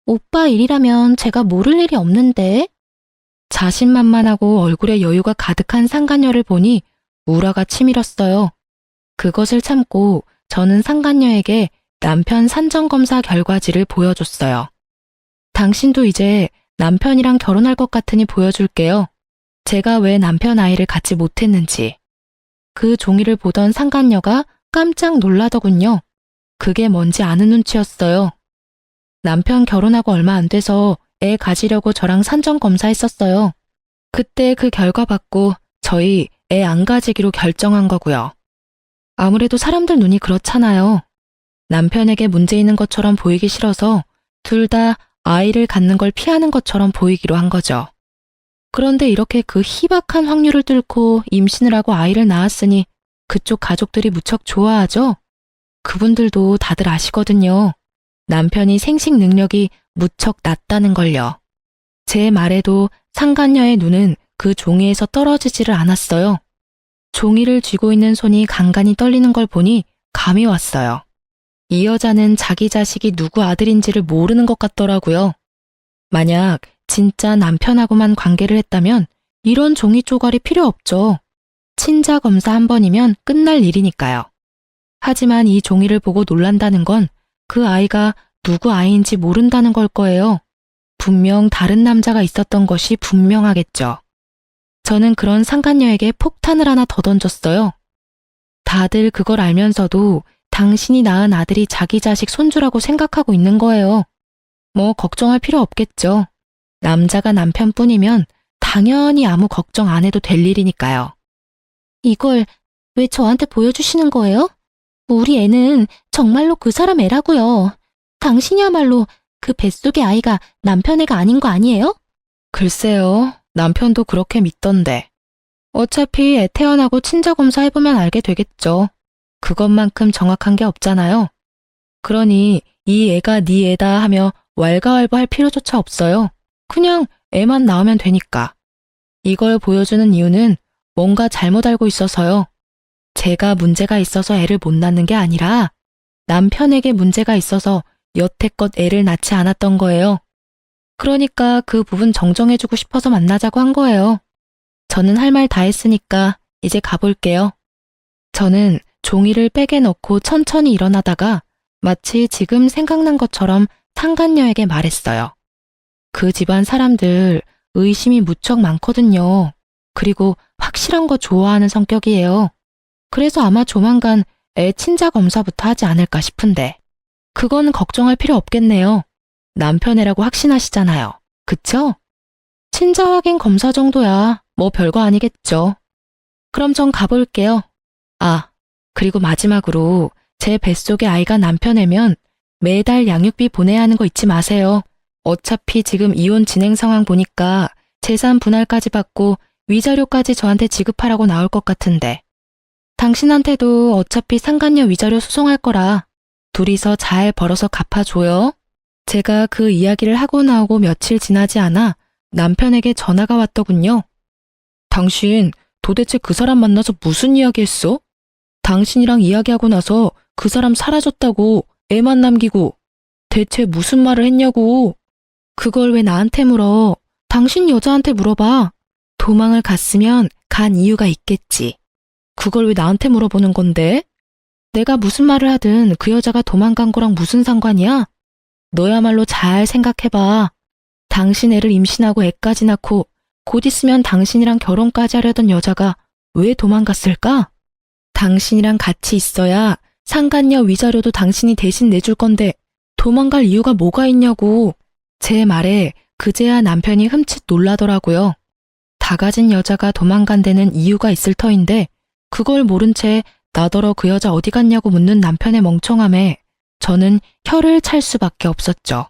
오빠 일이라면 제가 모를 일이 없는데. 자신만만하고 얼굴에 여유가 가득한 상간녀를 보니 우라가 치밀었어요. 그것을 참고 저는 상간녀에게 남편 산전검사 결과지를 보여줬어요. 당신도 이제 남편이랑 결혼할 것 같으니 보여줄게요. 제가 왜 남편 아이를 갖지 못했는지. 그 종이를 보던 상간녀가 깜짝 놀라더군요. 그게 뭔지 아는 눈치였어요. 남편 결혼하고 얼마 안 돼서 애 가지려고 저랑 산전검사했었어요. 그때 그 결과 받고 저희 애 안 가지기로 결정한 거고요. 아무래도 사람들 눈이 그렇잖아요. 남편에게 문제 있는 것처럼 보이기 싫어서 둘 다 아이를 갖는 걸 피하는 것처럼 보이기로 한 거죠. 그런데 이렇게 그 희박한 확률을 뚫고 임신을 하고 아이를 낳았으니 그쪽 가족들이 무척 좋아하죠? 그분들도 다들 아시거든요. 남편이 생식 능력이 무척 낮다는 걸요. 제 말에도 상간녀의 눈은 그 종이에서 떨어지지를 않았어요. 종이를 쥐고 있는 손이 간간히 떨리는 걸 보니 감이 왔어요. 이 여자는 자기 자식이 누구 아들인지를 모르는 것 같더라고요. 만약 진짜 남편하고만 관계를 했다면 이런 종이 쪼가리 필요 없죠. 친자 검사 한 번이면 끝날 일이니까요. 하지만 이 종이를 보고 놀란다는 건 그 아이가 누구 아이인지 모른다는 걸 거예요. 분명 다른 남자가 있었던 것이 분명하겠죠. 저는 그런 상간녀에게 폭탄을 하나 더 던졌어요. 다들 그걸 알면서도 당신이 낳은 아들이 자기 자식 손주라고 생각하고 있는 거예요. 뭐 걱정할 필요 없겠죠. 남자가 남편뿐이면 당연히 아무 걱정 안 해도 될 일이니까요. 이걸 왜 저한테 보여주시는 거예요? 우리 애는 정말로 그 사람 애라고요. 당신이야말로 그 뱃속의 아이가 남편 애가 아닌 거 아니에요? 글쎄요. 남편도 그렇게 믿던데. 어차피 애 태어나고 친자검사 해보면 알게 되겠죠. 그것만큼 정확한 게 없잖아요. 그러니 이 애가 네 애다 하며 왈가왈부할 필요조차 없어요. 그냥 애만 낳으면 되니까. 이걸 보여주는 이유는 뭔가 잘못 알고 있어서요. 제가 문제가 있어서 애를 못 낳는 게 아니라 남편에게 문제가 있어서 여태껏 애를 낳지 않았던 거예요. 그러니까 그 부분 정정해주고 싶어서 만나자고 한 거예요. 저는 할 말 다 했으니까 이제 가볼게요. 저는 종이를 백에 넣고 천천히 일어나다가 마치 지금 생각난 것처럼 상간녀에게 말했어요. 그 집안 사람들 의심이 무척 많거든요. 그리고 확실한 거 좋아하는 성격이에요. 그래서 아마 조만간 애 친자 검사부터 하지 않을까 싶은데. 그건 걱정할 필요 없겠네요. 남편 애라고 확신하시잖아요. 그쵸? 친자 확인 검사 정도야 뭐 별거 아니겠죠. 그럼 전 가볼게요. 아, 그리고 마지막으로 제 뱃속의 아이가 남편 애면 매달 양육비 보내야 하는 거 잊지 마세요. 어차피 지금 이혼 진행 상황 보니까 재산 분할까지 받고 위자료까지 저한테 지급하라고 나올 것 같은데. 당신한테도 어차피 상간녀 위자료 소송할 거라 둘이서 잘 벌어서 갚아줘요. 제가 그 이야기를 하고 나오고 며칠 지나지 않아 남편에게 전화가 왔더군요. 당신 도대체 그 사람 만나서 무슨 이야기 했어? 당신이랑 이야기하고 나서 그 사람 사라졌다고 애만 남기고 대체 무슨 말을 했냐고. 그걸 왜 나한테 물어? 당신 여자한테 물어봐. 도망을 갔으면 간 이유가 있겠지. 그걸 왜 나한테 물어보는 건데? 내가 무슨 말을 하든 그 여자가 도망간 거랑 무슨 상관이야? 너야말로 잘 생각해봐. 당신 애를 임신하고 애까지 낳고 곧 있으면 당신이랑 결혼까지 하려던 여자가 왜 도망갔을까? 당신이랑 같이 있어야 상간녀 위자료도 당신이 대신 내줄 건데 도망갈 이유가 뭐가 있냐고. 제 말에 그제야 남편이 흠칫 놀라더라고요. 다 가진 여자가 도망간 데는 이유가 있을 터인데 그걸 모른 채 나더러 그 여자 어디 갔냐고 묻는 남편의 멍청함에 저는 혀를 찰 수밖에 없었죠.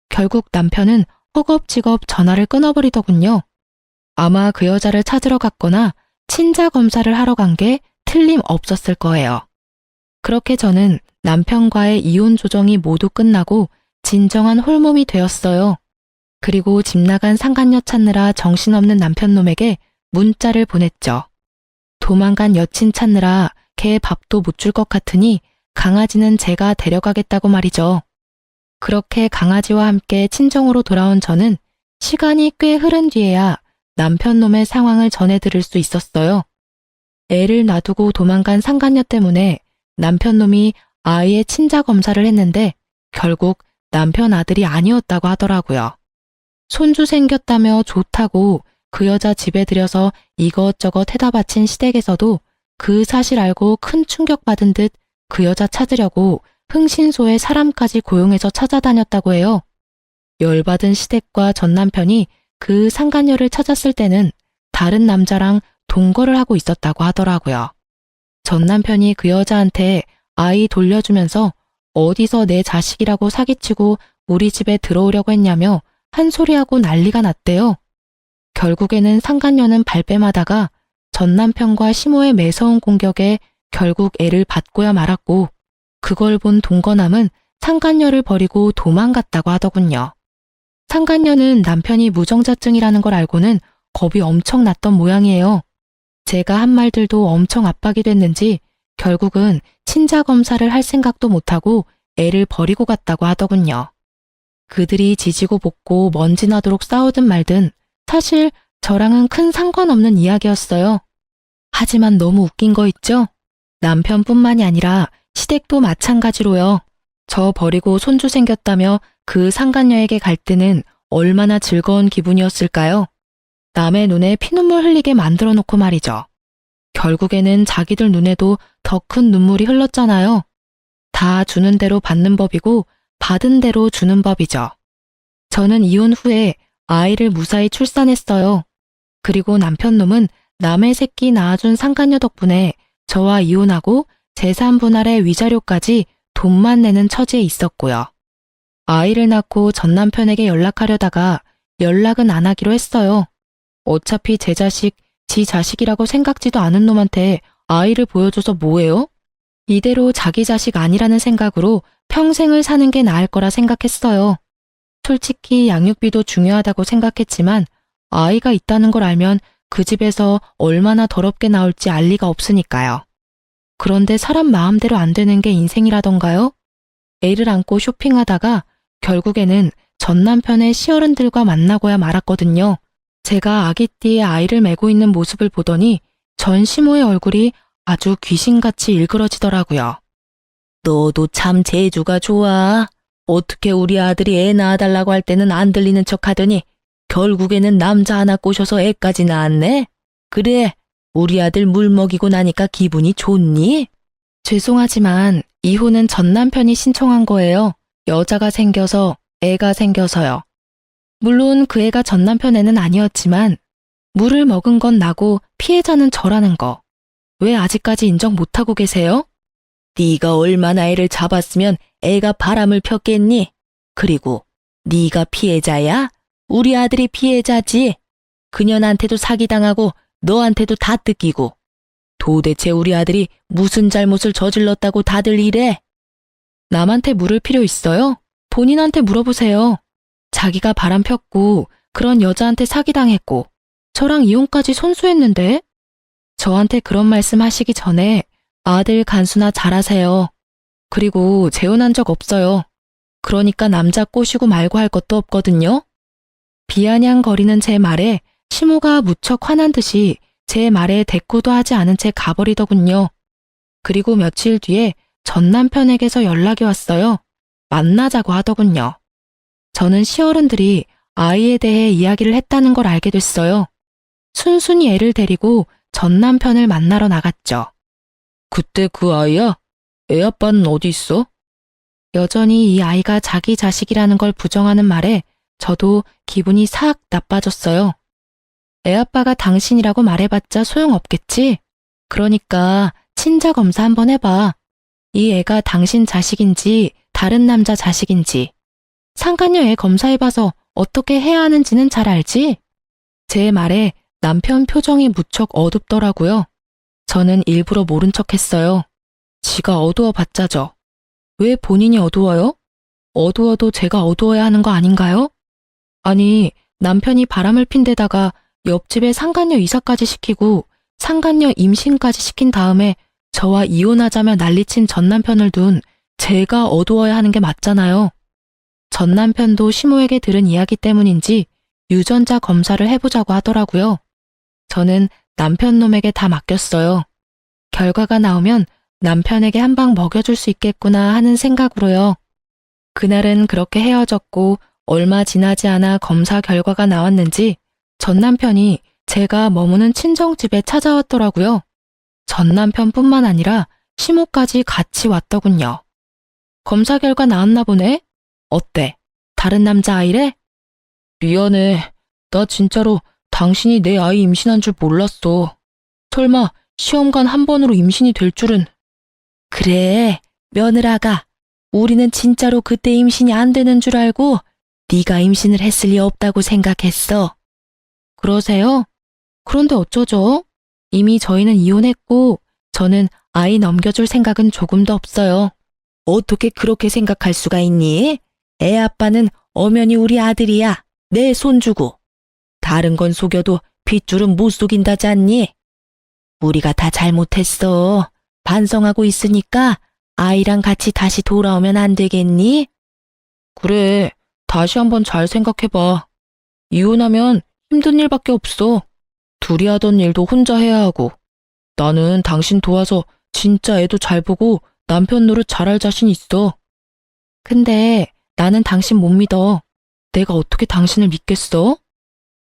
결국 남편은 허겁지겁 전화를 끊어버리더군요. 아마 그 여자를 찾으러 갔거나 친자 검사를 하러 간 게 틀림없었을 거예요. 그렇게 저는 남편과의 이혼 조정이 모두 끝나고 진정한 홀몸이 되었어요. 그리고 집 나간 상간녀 찾느라 정신없는 남편놈에게 문자를 보냈죠. 도망간 여친 찾느라 걔 밥도 못 줄 것 같으니 강아지는 제가 데려가겠다고 말이죠. 그렇게 강아지와 함께 친정으로 돌아온 저는 시간이 꽤 흐른 뒤에야 남편놈의 상황을 전해 들을 수 있었어요. 애를 놔두고 도망간 상간녀 때문에 남편놈이 아이의 친자 검사를 했는데 결국 남편 아들이 아니었다고 하더라고요. 손주 생겼다며 좋다고 그 여자 집에 들여서 이것저것 해다 바친 시댁에서도 그 사실 알고 큰 충격받은 듯 그 여자 찾으려고 흥신소에 사람까지 고용해서 찾아다녔다고 해요. 열받은 시댁과 전 남편이 그 상간녀를 찾았을 때는 다른 남자랑 동거를 하고 있었다고 하더라고요. 전 남편이 그 여자한테 아이 돌려주면서 어디서 내 자식이라고 사기치고 우리 집에 들어오려고 했냐며 한 소리하고 난리가 났대요. 결국에는 상간녀는 발뺌하다가 전 남편과 시모의 매서운 공격에 결국 애를 받고야 말았고 그걸 본 동거남은 상간녀를 버리고 도망갔다고 하더군요. 상간녀는 남편이 무정자증이라는 걸 알고는 겁이 엄청 났던 모양이에요. 제가 한 말들도 엄청 압박이 됐는지 결국은 친자 검사를 할 생각도 못하고 애를 버리고 갔다고 하더군요. 그들이 지지고 볶고 먼지 나도록 싸우든 말든 사실 저랑은 큰 상관없는 이야기였어요. 하지만 너무 웃긴 거 있죠? 남편뿐만이 아니라 시댁도 마찬가지로요. 저 버리고 손주 생겼다며 그 상간녀에게 갈 때는 얼마나 즐거운 기분이었을까요? 남의 눈에 피눈물 흘리게 만들어 놓고 말이죠. 결국에는 자기들 눈에도 더 큰 눈물이 흘렀잖아요. 다 주는 대로 받는 법이고 받은 대로 주는 법이죠. 저는 이혼 후에 아이를 무사히 출산했어요. 그리고 남편놈은 남의 새끼 낳아준 상간녀 덕분에 저와 이혼하고 재산 분할의 위자료까지 돈만 내는 처지에 있었고요. 아이를 낳고 전 남편에게 연락하려다가 연락은 안 하기로 했어요. 어차피 제 자식, 지 자식이라고 생각지도 않은 놈한테 아이를 보여줘서 뭐해요? 이대로 자기 자식 아니라는 생각으로 평생을 사는 게 나을 거라 생각했어요. 솔직히 양육비도 중요하다고 생각했지만 아이가 있다는 걸 알면 그 집에서 얼마나 더럽게 나올지 알 리가 없으니까요. 그런데 사람 마음대로 안 되는 게 인생이라던가요? 애를 안고 쇼핑하다가 결국에는 전 남편의 시어른들과 만나고야 말았거든요. 제가 아기띠에 아이를 메고 있는 모습을 보더니 전 시모의 얼굴이 아주 귀신같이 일그러지더라고요. 너도 참 재주가 좋아. 어떻게 우리 아들이 애 낳아달라고 할 때는 안 들리는 척 하더니 결국에는 남자 하나 꼬셔서 애까지 낳았네? 그래, 우리 아들 물 먹이고 나니까 기분이 좋니? 죄송하지만 이혼은 전 남편이 신청한 거예요. 여자가 생겨서, 애가 생겨서요. 물론 그 애가 전 남편 애는 아니었지만 물을 먹은 건 나고 피해자는 저라는 거. 왜 아직까지 인정 못하고 계세요? 네가 얼마나 애를 잡았으면 애가 바람을 폈겠니? 그리고 네가 피해자야? 우리 아들이 피해자지. 그년한테도 사기당하고 너한테도 다 뜯기고. 도대체 우리 아들이 무슨 잘못을 저질렀다고 다들 이래? 남한테 물을 필요 있어요? 본인한테 물어보세요. 자기가 바람 폈고 그런 여자한테 사기당했고 저랑 이혼까지 손수했는데? 저한테 그런 말씀 하시기 전에 아들 간수나 잘하세요. 그리고 재혼한 적 없어요. 그러니까 남자 꼬시고 말고 할 것도 없거든요. 비아냥거리는 제 말에 시모가 무척 화난 듯이 제 말에 대꾸도 하지 않은 채 가버리더군요. 그리고 며칠 뒤에 전 남편에게서 연락이 왔어요. 만나자고 하더군요. 저는 시어른들이 아이에 대해 이야기를 했다는 걸 알게 됐어요. 순순히 애를 데리고 전 남편을 만나러 나갔죠. 그때 그 아이야? 애 아빠는 어디 있어? 여전히 이 아이가 자기 자식이라는 걸 부정하는 말에 저도 기분이 싹 나빠졌어요. 애 아빠가 당신이라고 말해봤자 소용없겠지? 그러니까 친자 검사 한번 해봐. 이 애가 당신 자식인지 다른 남자 자식인지. 상간녀 애 검사해봐서 어떻게 해야 하는지는 잘 알지? 제 말에 남편 표정이 무척 어둡더라고요. 저는 일부러 모른 척 했어요. 지가 어두워봤자죠. 왜 본인이 어두워요? 어두워도 제가 어두워야 하는 거 아닌가요? 아니, 남편이 바람을 핀 데다가 옆집에 상간녀 이사까지 시키고 상간녀 임신까지 시킨 다음에 저와 이혼하자며 난리친 전 남편을 둔 제가 어두워야 하는 게 맞잖아요. 전 남편도 시모에게 들은 이야기 때문인지 유전자 검사를 해보자고 하더라고요. 저는 남편 놈에게 다 맡겼어요. 결과가 나오면 남편에게 한 방 먹여줄 수 있겠구나 하는 생각으로요. 그날은 그렇게 헤어졌고 얼마 지나지 않아 검사 결과가 나왔는지 전 남편이 제가 머무는 친정집에 찾아왔더라고요. 전 남편뿐만 아니라 시모까지 같이 왔더군요. 검사 결과 나왔나 보네? 어때? 다른 남자아이래? 미안해. 나 진짜로 당신이 내 아이 임신한 줄 몰랐어. 설마 시험관 한 번으로 임신이 될 줄은. 그래, 며느라가. 우리는 진짜로 그때 임신이 안 되는 줄 알고 네가 임신을 했을 리 없다고 생각했어. 그러세요? 그런데 어쩌죠? 이미 저희는 이혼했고 저는 아이 넘겨줄 생각은 조금도 없어요. 어떻게 그렇게 생각할 수가 있니? 애 아빠는 엄연히 우리 아들이야. 내 손주고. 다른 건 속여도 핏줄은 못 속인다지 않니? 우리가 다 잘못했어. 반성하고 있으니까 아이랑 같이 다시 돌아오면 안 되겠니? 그래, 다시 한번 잘 생각해봐. 이혼하면 힘든 일밖에 없어. 둘이 하던 일도 혼자 해야 하고. 나는 당신 도와서 진짜 애도 잘 보고 남편 노릇 잘할 자신 있어. 근데 나는 당신 못 믿어. 내가 어떻게 당신을 믿겠어?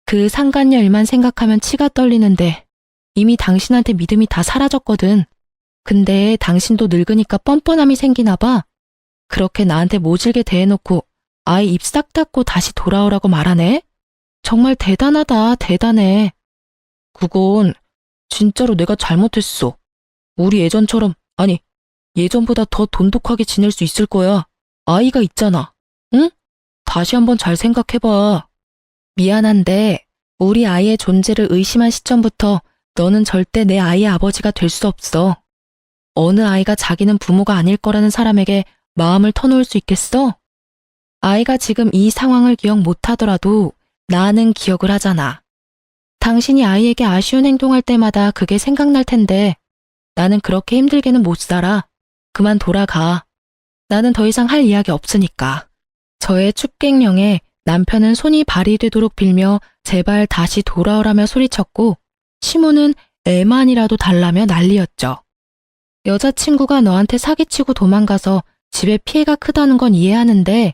그 상간녀 일만 생각하면 치가 떨리는데 이미 당신한테 믿음이 다 사라졌거든. 근데 당신도 늙으니까 뻔뻔함이 생기나 봐. 그렇게 나한테 모질게 대해놓고 아이 입 싹 닫고 다시 돌아오라고 말하네? 정말 대단하다, 대단해. 그건 진짜로 내가 잘못했어. 우리 예전처럼, 아니, 예전보다 더 돈독하게 지낼 수 있을 거야. 아이가 있잖아. 응? 다시 한번 잘 생각해봐. 미안한데 우리 아이의 존재를 의심한 시점부터 너는 절대 내 아이의 아버지가 될 수 없어. 어느 아이가 자기는 부모가 아닐 거라는 사람에게 마음을 터놓을 수 있겠어? 아이가 지금 이 상황을 기억 못하더라도 나는 기억을 하잖아. 당신이 아이에게 아쉬운 행동할 때마다 그게 생각날 텐데 나는 그렇게 힘들게는 못 살아. 그만 돌아가. 나는 더 이상 할 이야기 없으니까. 저의 축객령에 남편은 손이 발이 되도록 빌며 제발 다시 돌아오라며 소리쳤고 시모는 애만이라도 달라며 난리였죠. 여자친구가 너한테 사기치고 도망가서 집에 피해가 크다는 건 이해하는데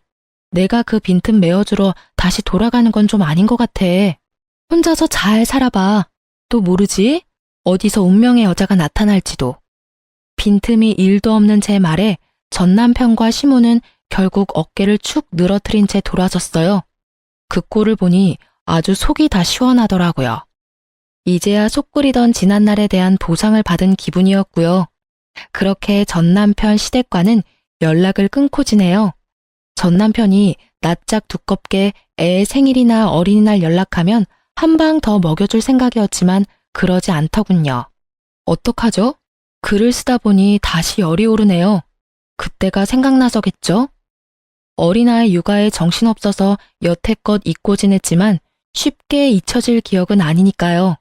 내가 그 빈틈 메워주러 다시 돌아가는 건 좀 아닌 것 같아. 혼자서 잘 살아봐. 또 모르지? 어디서 운명의 여자가 나타날지도. 빈틈이 1도 없는 제 말에 전 남편과 시모는 결국 어깨를 축 늘어뜨린 채 돌아섰어요. 그 꼴을 보니 아주 속이 다 시원하더라고요. 이제야 속 끓이던 지난날에 대한 보상을 받은 기분이었고요. 그렇게 전 남편 시댁과는 연락을 끊고 지내요. 전 남편이 낯짝 두껍게 애의 생일이나 어린이날 연락하면 한 방 더 먹여줄 생각이었지만 그러지 않더군요. 어떡하죠? 글을 쓰다 보니 다시 열이 오르네요. 그때가 생각나서겠죠? 어린아이 육아에 정신없어서 여태껏 잊고 지냈지만 쉽게 잊혀질 기억은 아니니까요.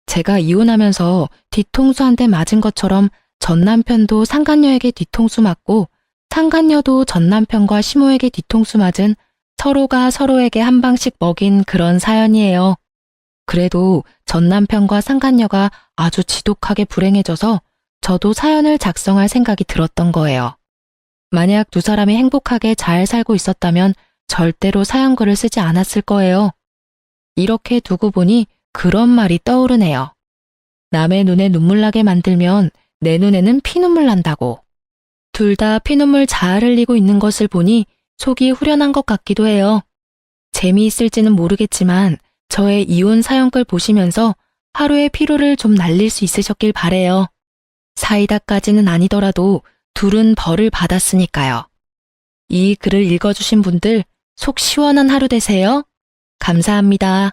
제가 이혼하면서 뒤통수 한 대 맞은 것처럼 전 남편도 상간녀에게 뒤통수 맞고 상간녀도 전 남편과 시모에게 뒤통수 맞은 서로가 서로에게 한 방씩 먹인 그런 사연이에요. 그래도 전 남편과 상간녀가 아주 지독하게 불행해져서 저도 사연을 작성할 생각이 들었던 거예요. 만약 두 사람이 행복하게 잘 살고 있었다면 절대로 사연글을 쓰지 않았을 거예요. 이렇게 두고 보니 그런 말이 떠오르네요. 남의 눈에 눈물 나게 만들면 내 눈에는 피눈물 난다고. 둘 다 피눈물 잘 흘리고 있는 것을 보니 속이 후련한 것 같기도 해요. 재미있을지는 모르겠지만 저의 이혼 사연글 보시면서 하루의 피로를 좀 날릴 수 있으셨길 바래요. 사이다까지는 아니더라도 둘은 벌을 받았으니까요. 이 글을 읽어주신 분들 속 시원한 하루 되세요. 감사합니다.